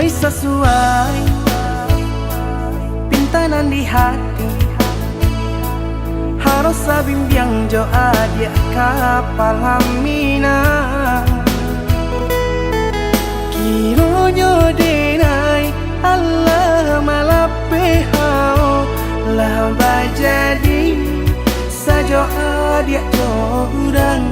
mulai sesuai pintanan di hati. Harus sabimbiang jo adia kapal hamina. Kiro nyo denai Allah malape hao lah bajadi sajo adia jo udang.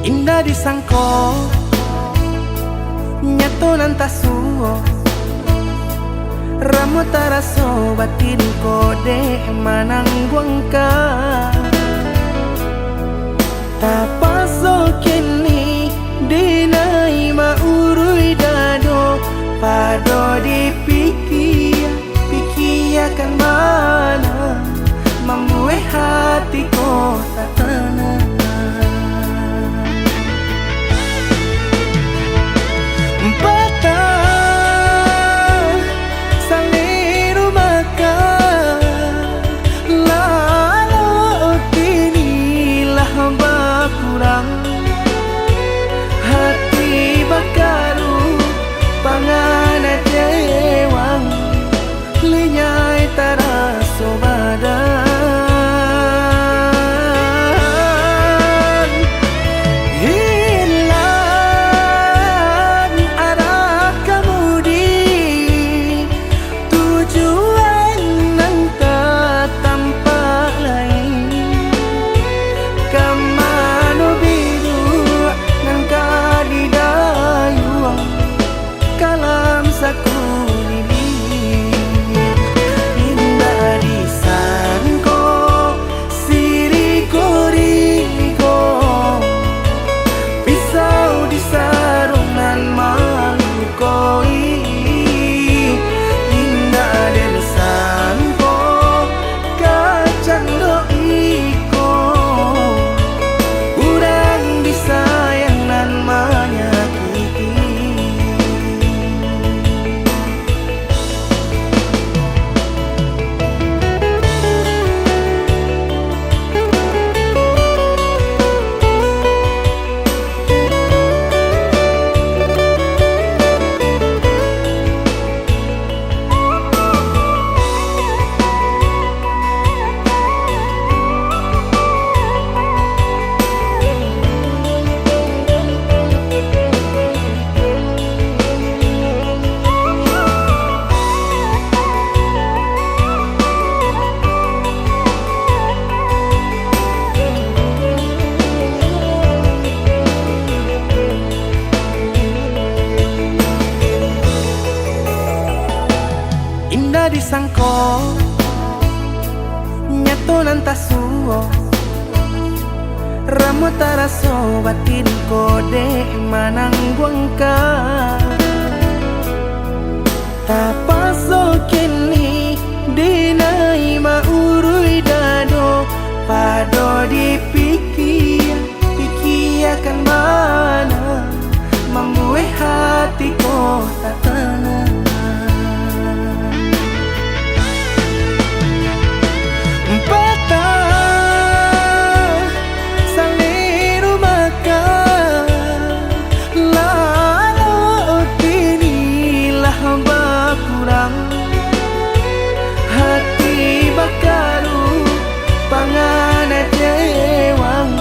Indah disangko nyato nantasuo ramu taraso batin kode manangguangka. Tapaso kini dinai maurui dado pado pikiakan mana membuat hatiku tak tenang. Hati bakaru pangana jewang linyai taraso badan. Hilang arah kemudi tujuan nang tak tampak lain. Kamano biru nang kadidayuang kalam sakulili. Indah disangko siriko-riko pisau disarung nan malukoi. Indah disangko kacang doiko urang disayang nan menyakiti. Indah disangko nyato nantasuo ramu taraso batin kode manangguangka. Tapaso kini dinai maurui dado pado pikiakan mana membuat hatiku tak tenang. Hati bakaru pangana jewang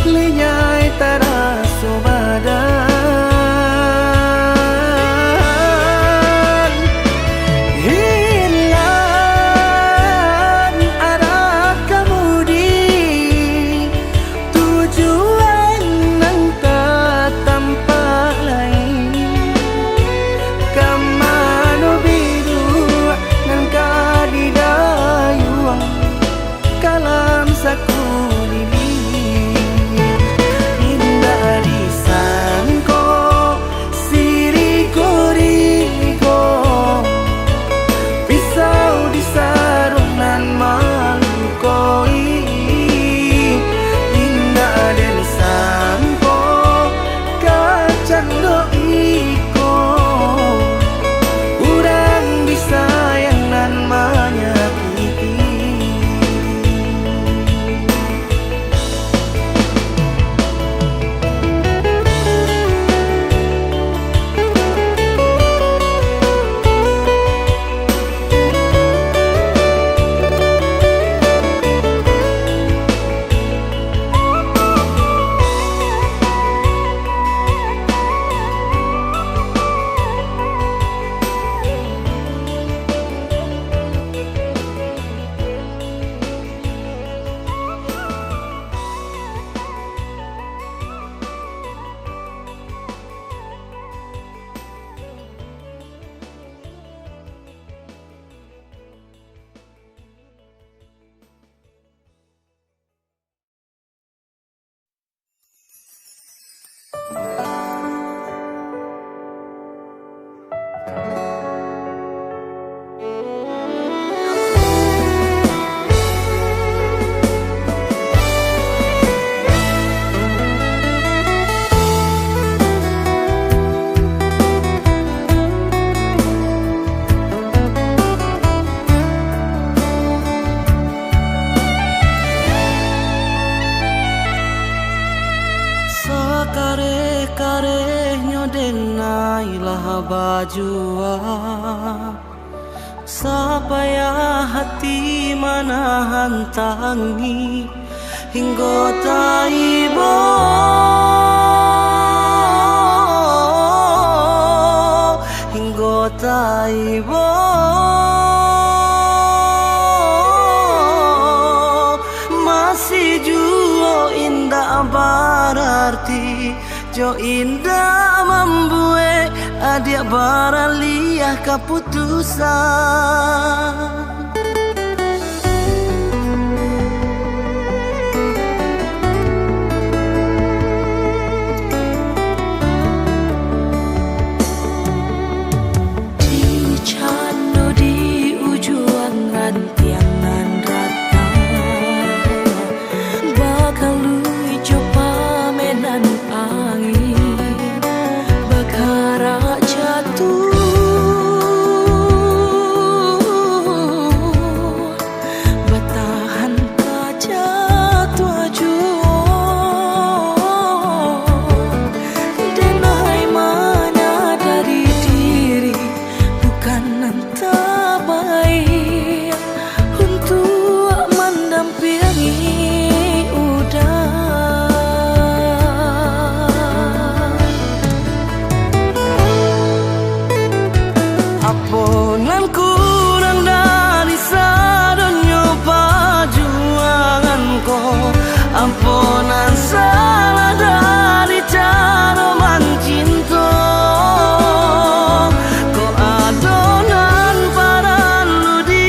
linyai taraso badan. Hilang arah kemudi tujuan nang tak tampak lain. Kamano biru nang kadidayuang kalam sakulili. Indah kare-karehnya denailah bajua supaya hati manahan tangi hingga taibo hingga taibo masih jua indah berarti jo indah membuat adik baraliah keputusan. Ampunan kurang dari sadonyo perjuanganku, ampunan salah dari cara mencinta. Kau adonan paralu di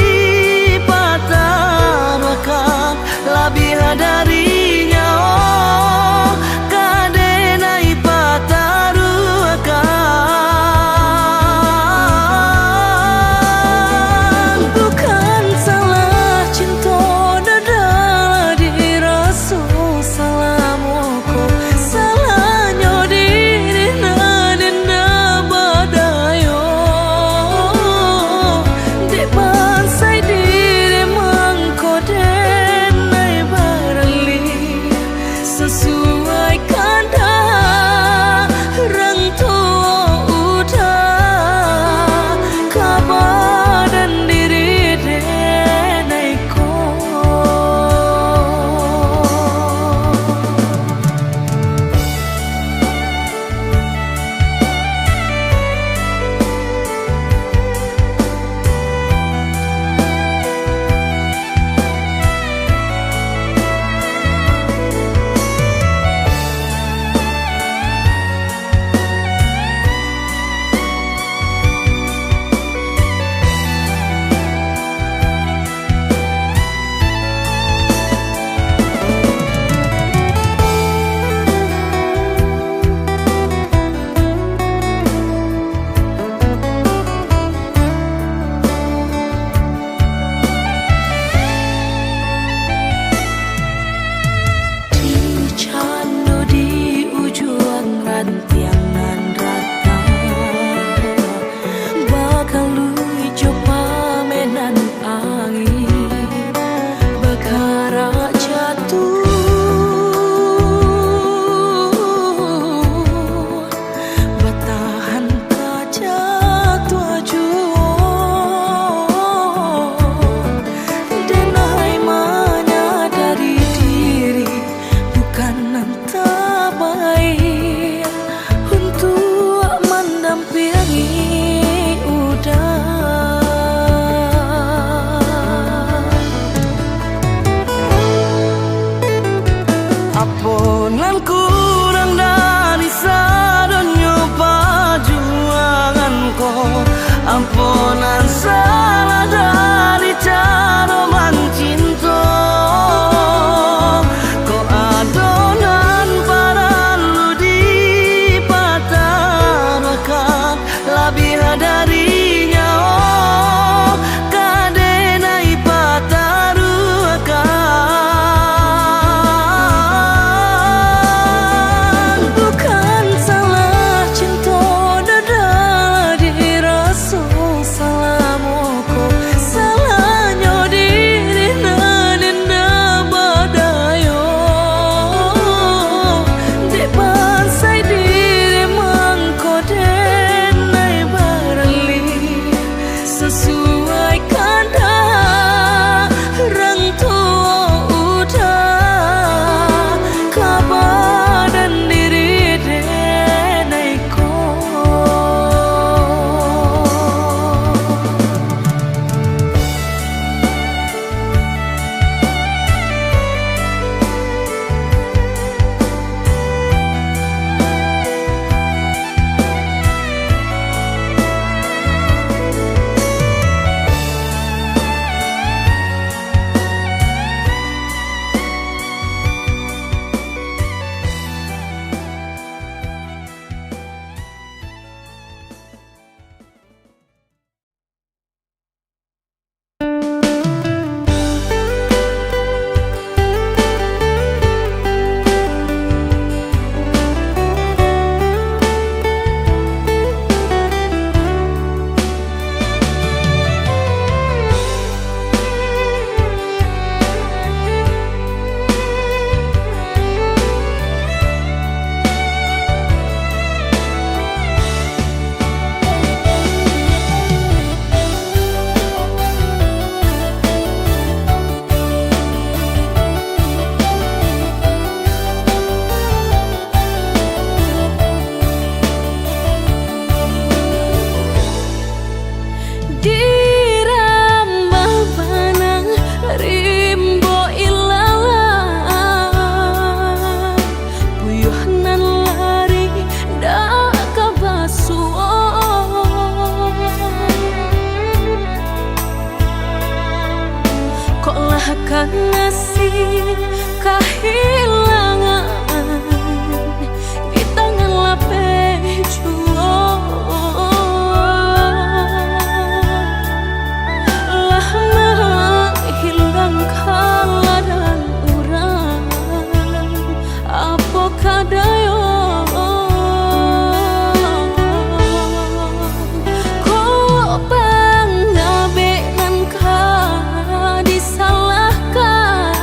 patarakan lebih darinya, oh kadenai pataruakan. Ampunan kurang dari sadonyo perjuanganku, ampunan salah dari cara mencinta. Kau adonan paralu di patarakan lebih darinya, oh kadenai pataruakan. Salah nan lari dak kabasu kok lah kan nasib kehilangan di tangan lapeh jual lah menghilang kala dan urang apa kadayo kok pangabe nan ka disalahkan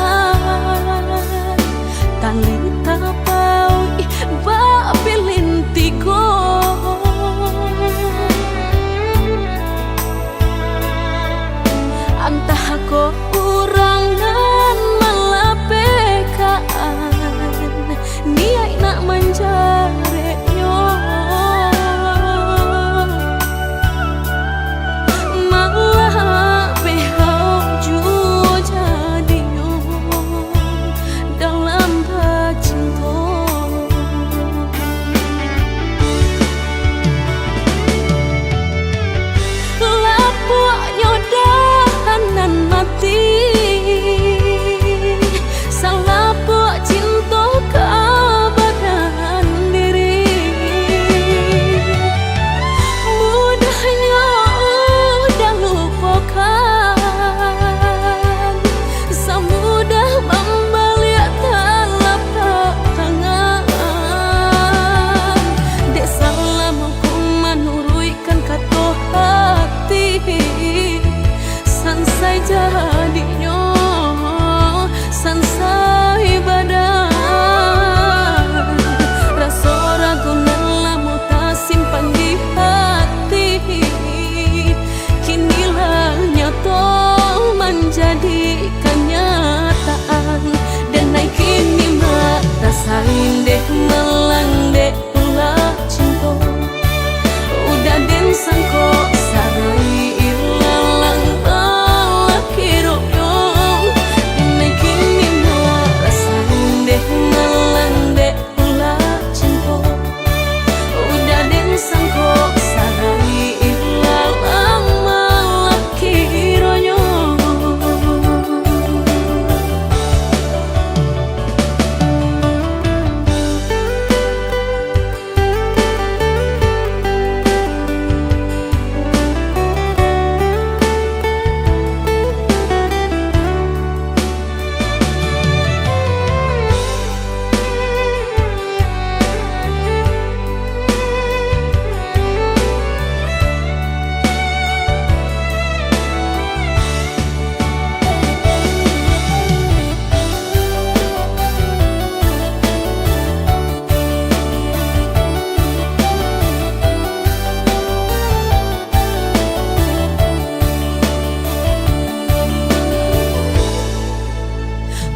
tali tapau ba pilintigo antah ko kurangan malapekaan niai nak menjareknya malah behau juo jadinya dalam cinta lapuknya dahanan mati salapuk cinta kebadan diri mudahnya udah lupakan semudah membalik telapak tangan dek salah mampu menurutkan kata hati sansai jadinya sansai badan rasa ragu nan lama tak simpan di hati kinilah nyata menjadi kenyataan dan naik kini mata saling deh melang deh pula cinta udah den sangko sarai ilalang balak hirupnya dan naik kini mata saling deh melang deh pula cinta udah den sangko sarai ilalang balak hirupnya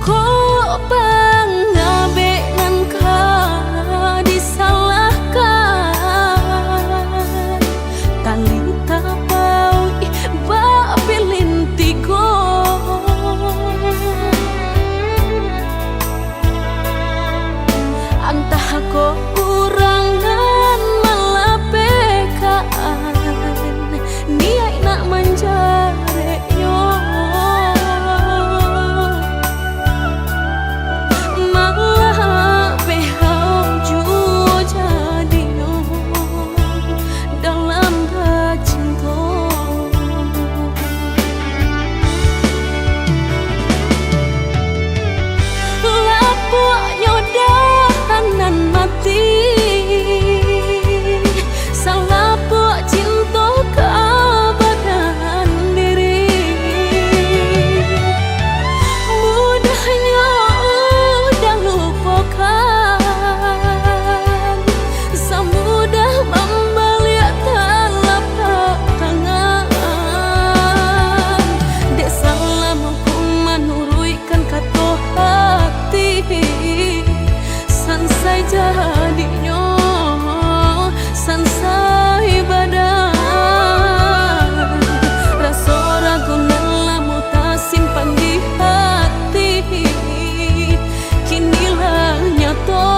kok pangabe nan ka disalahkan tali tapau ba pilintigo antah ko kurangan malapekaan niai nak menjareknya malah behau juo jadinya dalam cinta lapuknya dahanan mati salapuk cinta kebadan diri mudahnya udah lupakan semudah membalik telapak tangan dek salah mampu menurutkan kata hati sansai jadinya sansai badan rasa ragu nan lama tak simpan di hati kinilah nyata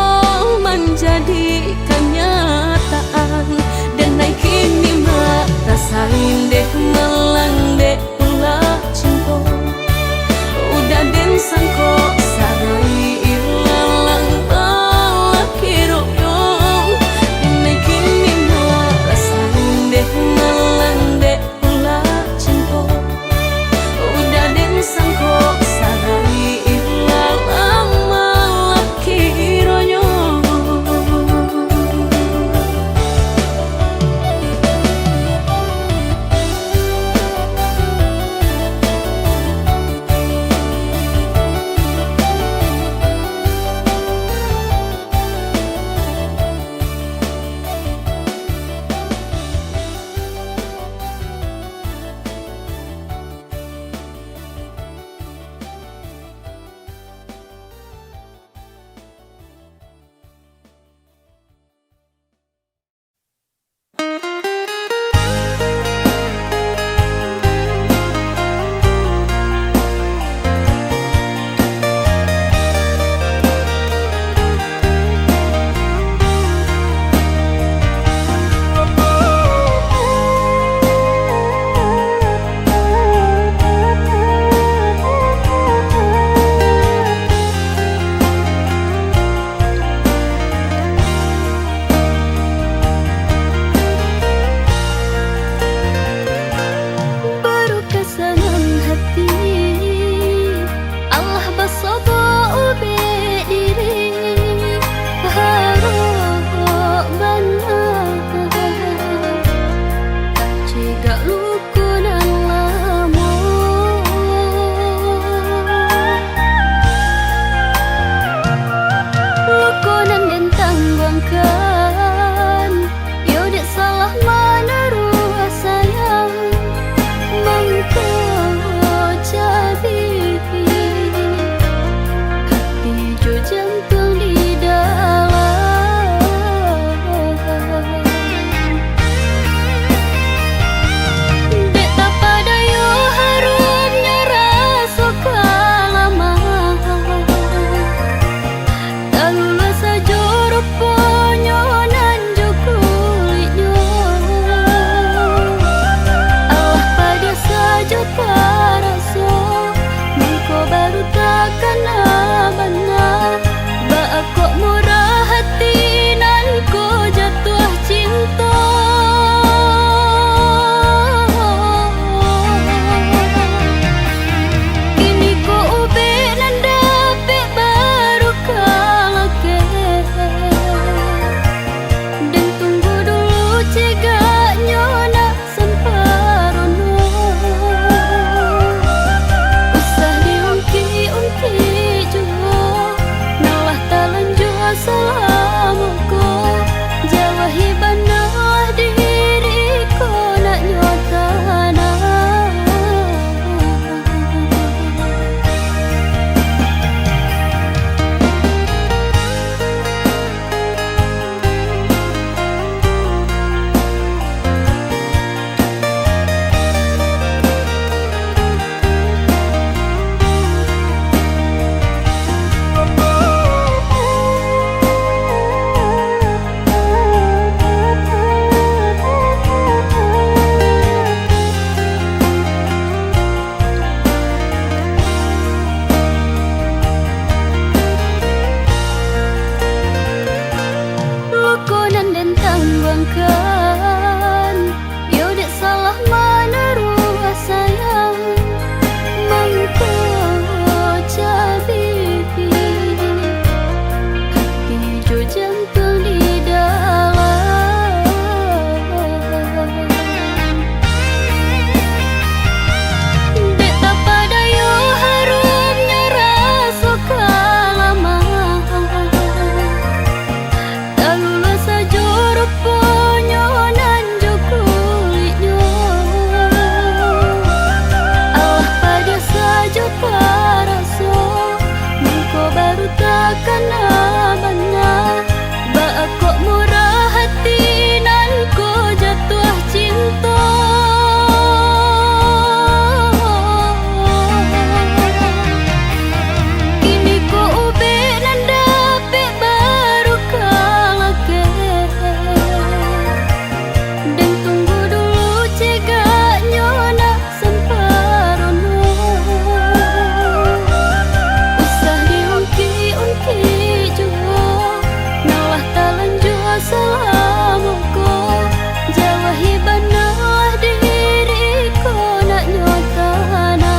bayangkan, yo dek salah menaruh sayang mangko cabi hati jo jantung di dalam. Dek tak pada yo harumnya rasa kalama talula saja rupanya nan jo kulitnya. Allah pada saja paraso mengko baru takkan abana ba kok murah hati nan ko jatuh cinta. Kini ko ube nan dapet baru kalake dan tunggu dulu cegaknya nak semparono. Usah diungki-ungki juga nalah talan jua salamuko jawahi banalah diriku nak nyotana.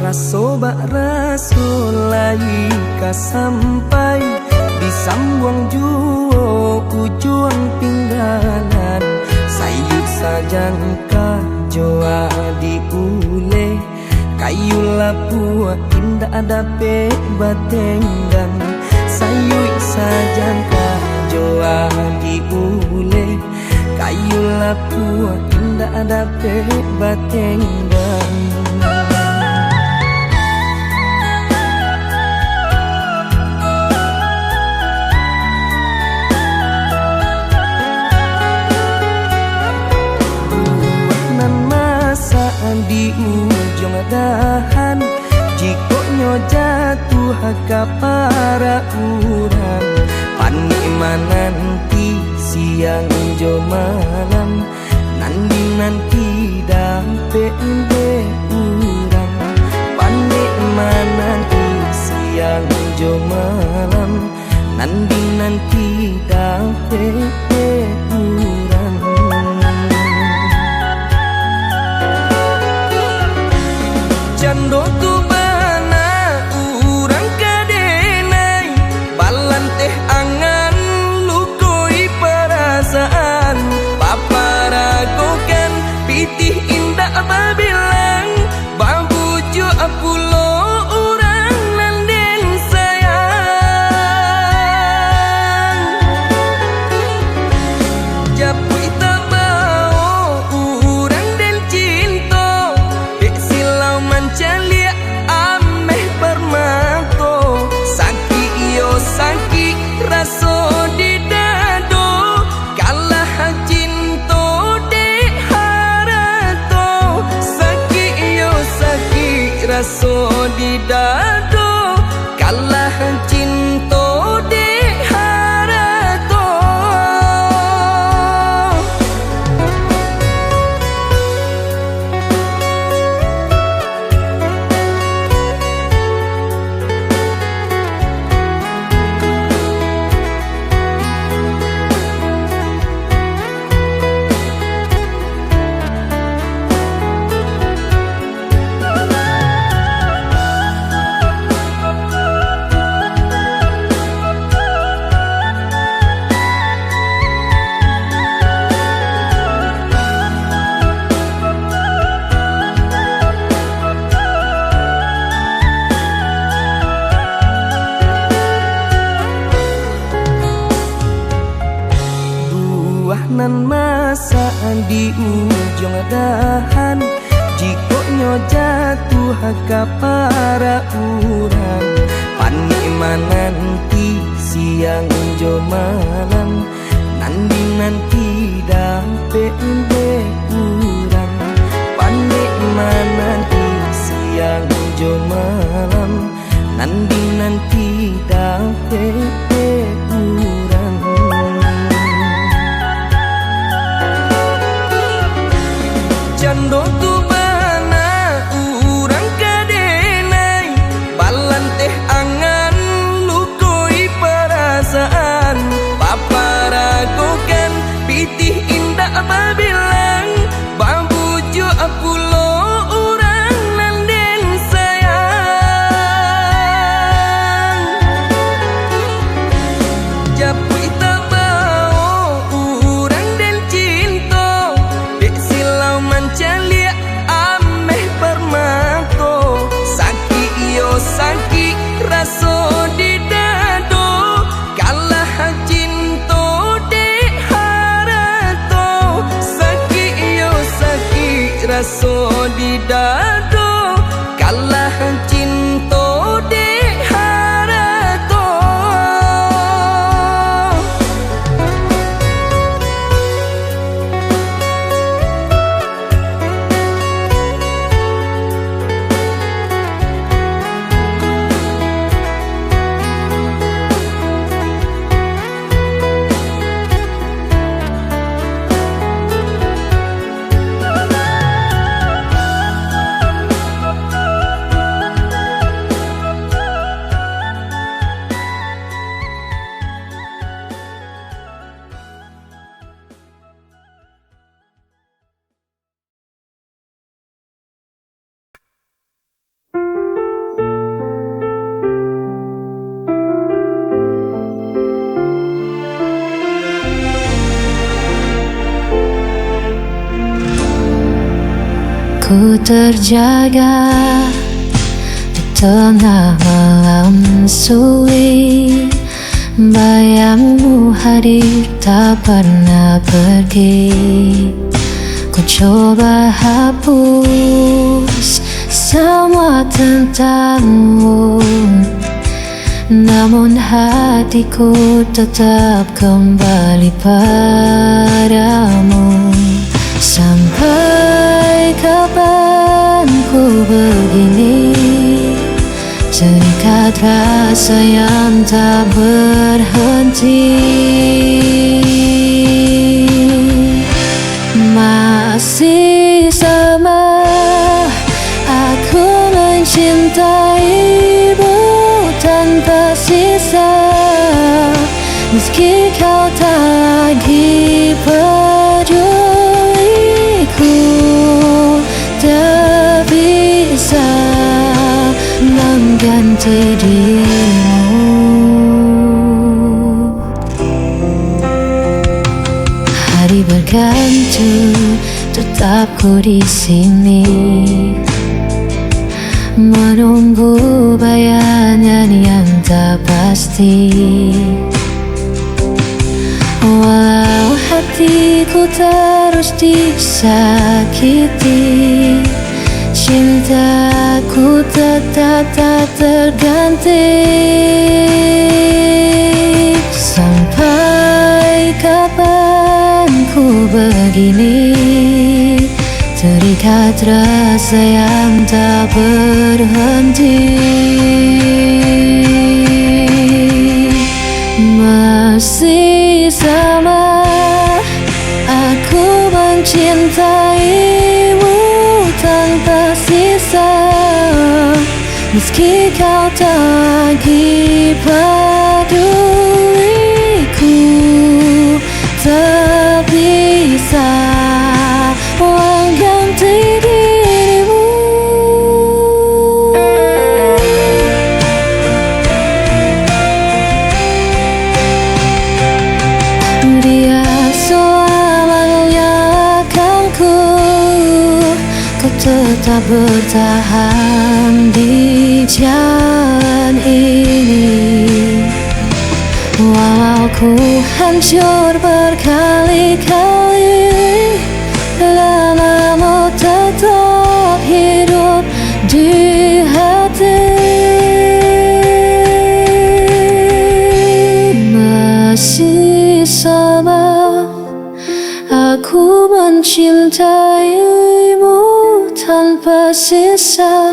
Rasobak rasulai ka sampai disambung juo ujung pinggalan sayu sajan ka joa diule kayu lapua indah ada pe batenggang sayu sajan ka joa diule kayu lapua indah ada pe batenggang. Di ujung dahan jikonya jatuh ke para urang panik nanti siang jo malam nanti dampe urang panik nanti siang jo malam nanti dampe urang. Jando tu bana urang kadenai balan teh angan lukoi perasaan paparagokan pitih indah babilang babuju apulo urang nanden sayang japui tabao urang den cinta dek silau mancalia ameh permato sakit yo sakit raso di dado kalah cinta dek harato sakit yo sakit raso di dado kalah cinta dek harato. buah nan masa di ujung dahan, jikonya jatuh ke para urang. Panima nanti siang jo malam, nanti dampe urang. Panima nanti siang jo malam, nanti dampe urang. Jando tu bana urang kadenai, balan teh angan lukoi perasaan. Paparagokan pitih indah babilang, babuju apulo urang nanden sayang. Japui tabao urang dan cinta, dek silau mancalia ameh permako. Saki iyo saki raso di dado, kalah cinta dek harato. Saki iyo saki raso di dado, kalah cinta dek harato. Ku terjaga di tengah malam sulit, bayangmu hadir tak pernah pergi. Ku coba hapus semua tentangmu, namun hatiku tetap kembali padamu. Sampai kapan ku begini, terikat rasa yang tak berhenti. Masih sama aku mencintaimu tanpa sisa, meski kau tak lagi peduliku. Tak bisa mengganti dirimu. Hari berganti, tetap ku di sini, menunggu bayangan yang tak pasti. Walau hatiku terus disakiti, cintaku tetap tak terganti. Sampai kapan ku begini, terikat rasa yang tak berhenti. Masih sama aku mencintaimu tanpa sisa, meski kau tak lagi peduliku. Tak bisa mengganti dirimu. Dia selamanya akan ku tetap bertahan di jalan ini. Walau ku hancur berkali sekali lamamu tetap hidup di hati. Masih sama aku mencintaimu tanpa sisa,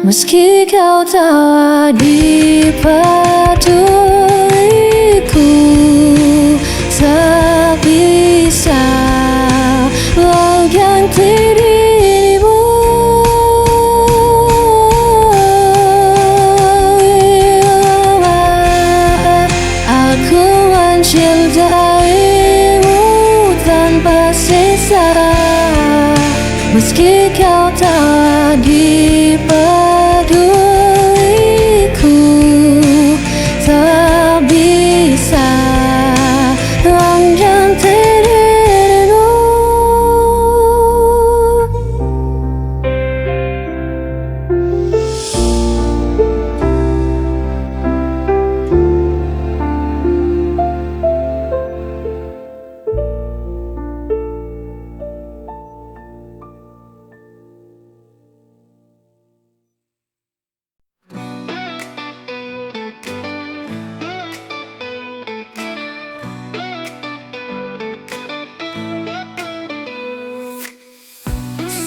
meski kau tak di peduliku. Tak bisa mengganti dirimu. Aku mencintaimu tanpa sisa, meski kau tak di peduliku. Tak bisa mengganti dirimu.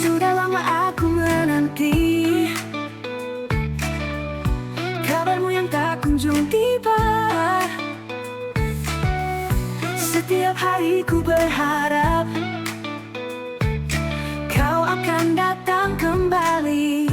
Sudah lama aku menanti kabarmu yang tak kunjung tiba. Setiap hari ku berharap kau akan datang kembali.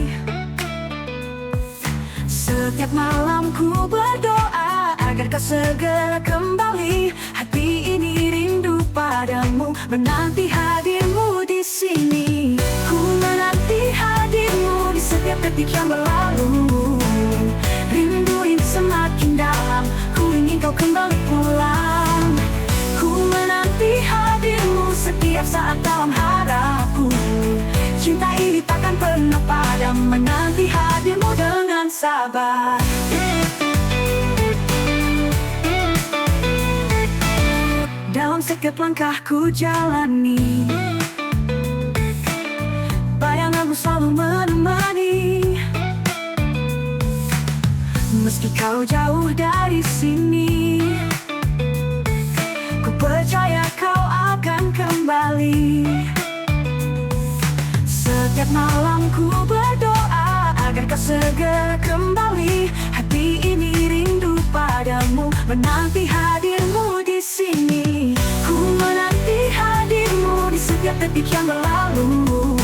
Setiap malam ku berdoa agar kau segera kembali. Hati ini rindu padamu, menanti hadirmu di sini. Ku menanti hadirmu di setiap detik yang berlalu. Rindu ini semakin dalam, ku ingin kau kembali pulang. Ku menanti hadirmu setiap saat dalam harapku. Cinta ini takkan pernah padam, menanti hadirmu dengan sabar. Dalam setiap langkah ku jalani, bayanganmu selalu menemani. Meski kau jauh dari sini, ku percaya kau akan kembali. Setiap malam ku berdoa agar kau segera kembali. Hati ini rindu padamu, menanti hadirmu di sini. Ku menanti hadirmu di setiap detik yang berlalu.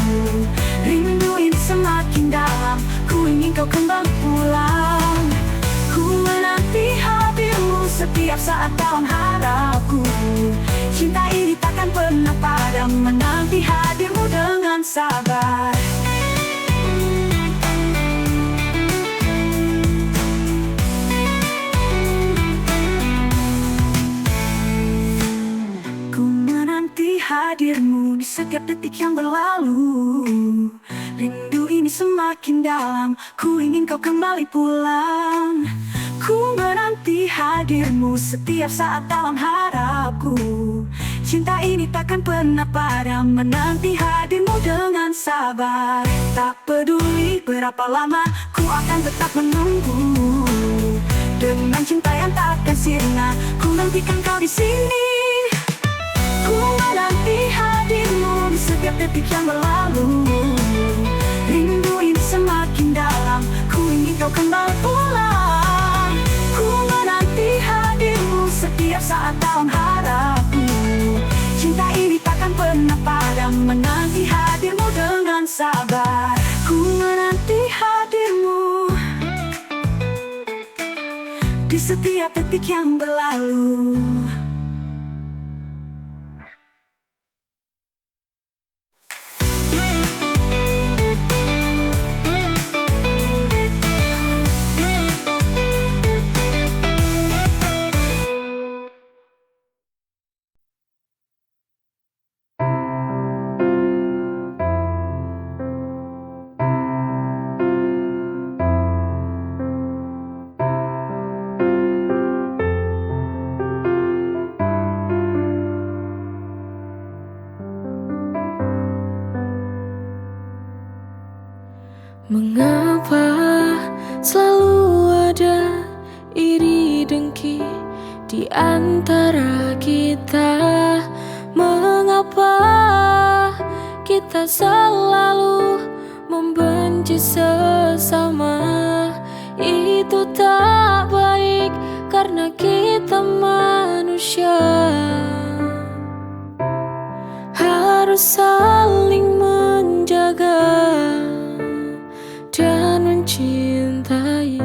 Rindu ini semakin dalam, ku ingin kau kembali pulang. Ku menanti hadirmu setiap saat dalam harapku. Cinta ini takkan pernah padam, menanti hadirmu dengan sabar. Ku menanti hadirmu di setiap detik yang berlalu. Rindu ini semakin dalam, ku ingin kau kembali pulang. Ku menanti hadirmu setiap saat dalam harapku. Cinta ini takkan pernah padam, menanti hadirmu dengan sabar. Tak peduli berapa lama, ku akan tetap menunggu. Dengan cinta yang takkan sirna, ku nantikan kau di sini. Ku menanti hadirmu di setiap detik yang berlalu. Rindu ini semakin dalam, ku ingin kau kembali pulang. Ku menanti hadirmu setiap saat dalam harapku. Cinta ini takkan pernah padam, menanti hadirmu dengan sabar. Ku menanti hadirmu di setiap detik yang berlalu. Mengapa selalu ada iri dengki di antara kita? Mengapa kita selalu membenci sesama? Itu tak baik karena kita manusia. Harus saling menjaga dan mencintai.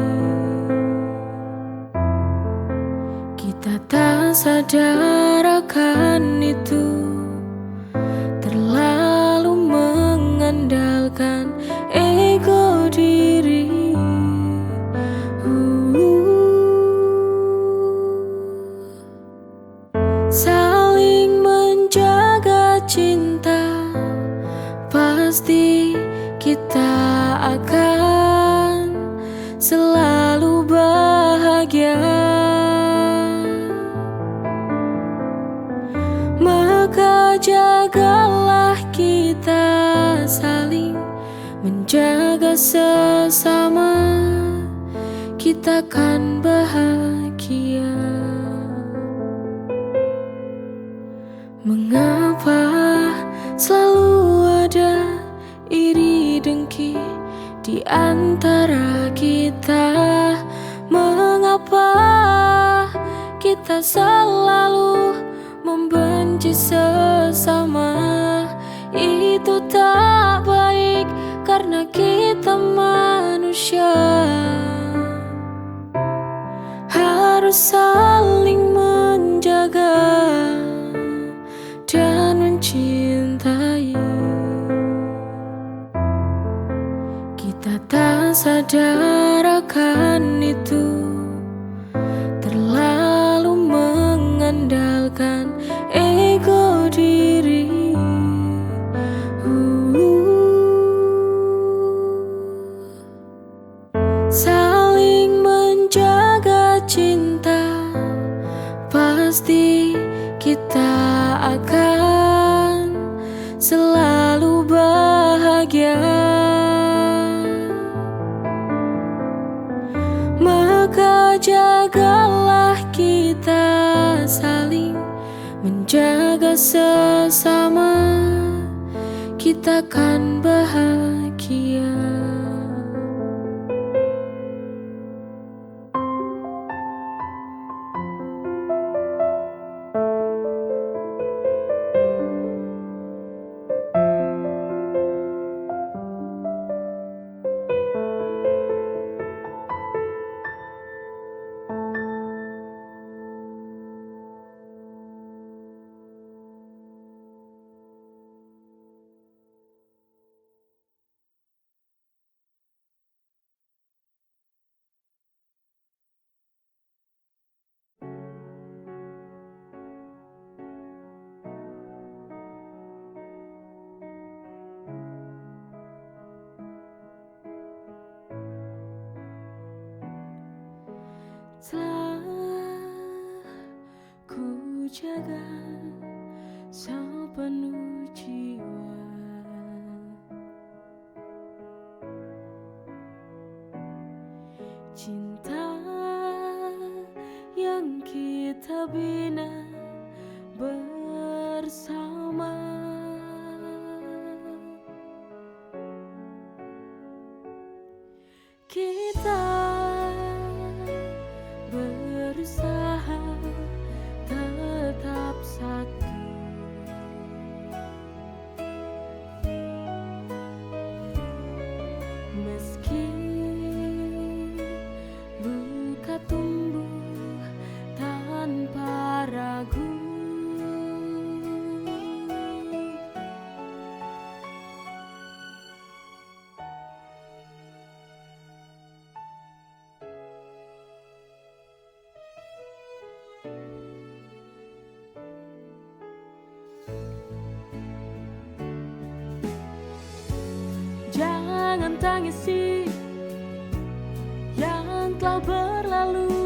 Kita tak sadar akan itu, terlalu mengandalkan ego diri. Saling menjaga cinta, pasti kita akan selalu bahagia. Maka jagalah kita saling menjaga sesama, kita akan bahagia. Mengapa selalu ada iri dengki di antara kita? Mengapa kita selalu membenci sesama? Itu tak baik karena kita manusia. Harus saling menjaga dan mencintai. Kita tak sadar akan itu, terlalu mengandalkan ego diri. Saling menjaga cinta, pasti kita akan selalu bahagia. Maka jagalah kita saling menjaga sesama, kita akan bahagia. Telah ku jaga sepenuh jiwa, cinta yang kita bina bersama. Kita berusaha tetap satu, meski luka tumbuh tanpa ragu. Jangan tangisi yang telah berlalu,